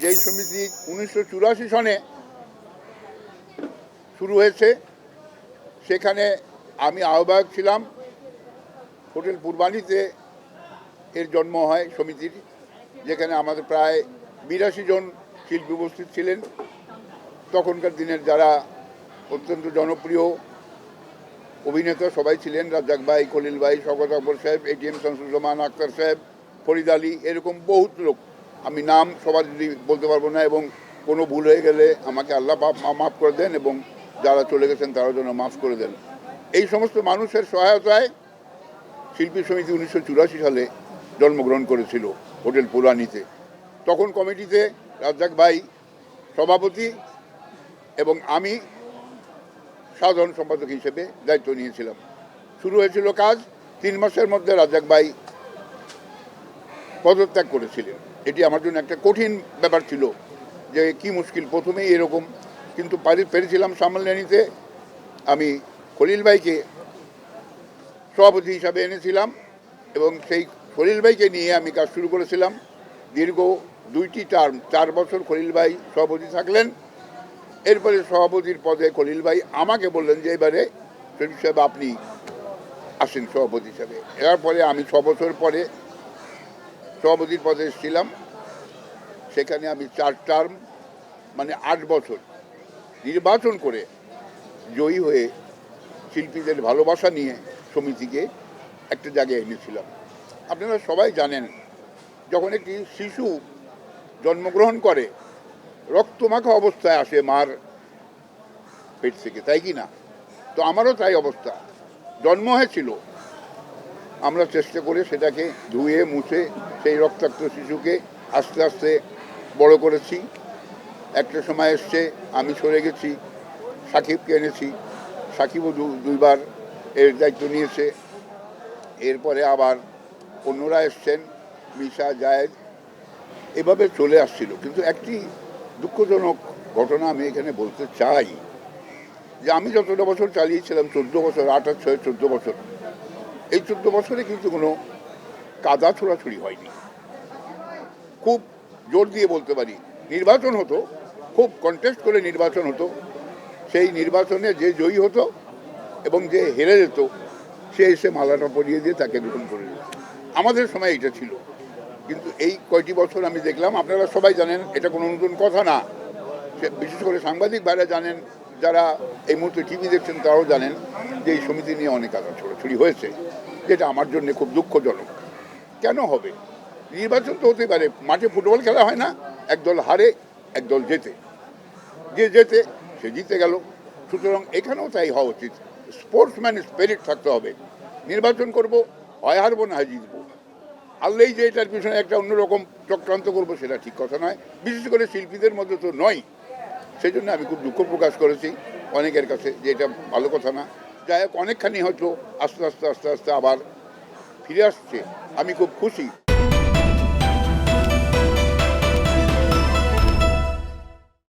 যেই সমিতি 1984 সনে শুরু হয়েছে, সেখানে আমি আহ্বায়ক ছিলাম। হোটেল পূর্বাণীতে এর জন্ম হয় সমিতির, যেখানে আমাদের প্রায় 82 জন শিল্পী উপস্থিত ছিলেন। তখনকার দিনের যারা অত্যন্ত জনপ্রিয় অভিনেতা সবাই ছিলেন, রাজ্জাক ভাই, খলিল ভাই, শওকত আকবর সাহেব, এটিএম শামসুজ্জামান, আক্তার সাহেব, ফরিদ আলী, এরকম বহুত লোক। আমি নাম সবার যদি বলতে পারবো না, এবং কোনো ভুল হয়ে গেলে আমাকে আল্লাহ মাফ করে দেন, এবং যারা চলে গেছেন তারা যেন মাফ করে দেন। এই সমস্ত মানুষের সহায়তায় শিল্পী সমিতি 1984 সালে জন্মগ্রহণ করেছিল হোটেল পূর্বাণীতে। তখন কমিটিতে রাজ্জাক ভাই সভাপতি এবং আমি সাধারণ সম্পাদক হিসেবে দায়িত্ব নিয়েছিলাম। শুরু হয়েছিল কাজ, 3 মাসের মধ্যে রাজ্জাক ভাই পদত্যাগ করেছিলেন। এটি আমার জন্য একটা কঠিন ব্যাপার ছিল, যে কি মুশকিল, প্রথমেই এরকম, কিন্তু পেরেছিলাম সামলে নিতে। আমি খলিল ভাইকে সভাপতি হিসাবে এনেছিলাম, এবং সেই খলিল ভাইকে নিয়ে আমি কাজ শুরু করেছিলাম। দীর্ঘ 2টি টার্ম, 4 বছর খলিল ভাই সভাপতি থাকলেন। এরপরে সভাপতির পদে খলিল ভাই আমাকে বললেন যে এবারে শরীফ সাহেব আপনি আসেন সভাপতি হিসাবে। এরপরে আমি 6 বছর পরে সভাপতির পদে এসেছিলাম। সেখানে আমি 4 টার্ম, মানে 8 বছর নির্বাচন করে জয়ী হয়ে শিল্পীদের ভালোবাসা নিয়ে সমিতিকে একটা জায়গায় এনেছিলাম। আপনারা সবাই জানেন, যখন একটি শিশু জন্মগ্রহণ করে রক্তমাখা অবস্থায় আসে মার পেট থেকে, তাই কি না? তো আমারও তাই অবস্থা। জন্ম হয়েছিল, আমরা চেষ্টা করে সেটাকে ধুয়ে মুছে সেই রক্তাক্ত শিশুকে আস্তে আস্তে বড় করেছি। একটা সময় এসছে, আমি সরে গেছি, সাকিবকে এনেছি, সাকিবও 2বার এর দায়িত্ব নিয়েছে। এরপরে আবার অন্যরা এসছেন, মিশা, জায়েদ, এভাবে চলে আসছিল। কিন্তু একটি দুঃখজনক ঘটনা আমি এখানে বলতে চাই, যে আমি যতটা বছর চালিয়েছিলাম, 14 বছর, 8 আর 6 14 বছর, এই 14 বছরে কিন্তু কোনো কাদা ছোড়াছুড়ি হয়নি। খুব জোর দিয়ে বলতে পারি, নির্বাচন হতো, খুব কন্টেস্ট করে নির্বাচন হতো। সেই নির্বাচনে যে জয়ী হতো এবং যে হেরে যেত, সে এসে মালাটা পরিয়ে দিয়ে তাকে গ্রহণ করে দিত। আমাদের সময় এটা ছিল। কিন্তু এই কয়টি বছর আমি দেখলাম, আপনারা সবাই জানেন, এটা কোনো নতুন কথা না। বিশেষ করে সাংবাদিক ভাইরা জানেন, যারা এই মুহূর্তে টিভি দেখছেন তারাও জানেন, যে এই সমিতি নিয়ে অনেক কাদা ছোড়াছুড়ি হয়েছে, যেটা আমার জন্য খুব দুঃখজনক। কেন হবে? নির্বাচন তো হতে পারে, মাঠে ফুটবল খেলা হয় না, একদল হারে একদল জেতে, যে জেতে সে জিতে গেল। সুতরাং এখানেও তাই হওয়া উচিত, স্পোর্টসম্যান স্পিরিট থাকতে হবে। নির্বাচন করব, হয় হারবো না হয় জিতবো। আল্লেই যে এটার পিছনে একটা অন্যরকম চক্রান্ত করবো, সেটা ঠিক কথা নয়, বিশেষ করে শিল্পীদের মধ্যে তো নয়। সেই জন্য আমি খুব দুঃখ প্রকাশ করেছি অনেকের কাছে, যে এটা ভালো কথা না। যাই হোক, অনেকখানি হয়তো আস্তে আস্তে আস্তে আস্তে আবার ফিরে আসছে, আমি খুব খুশি।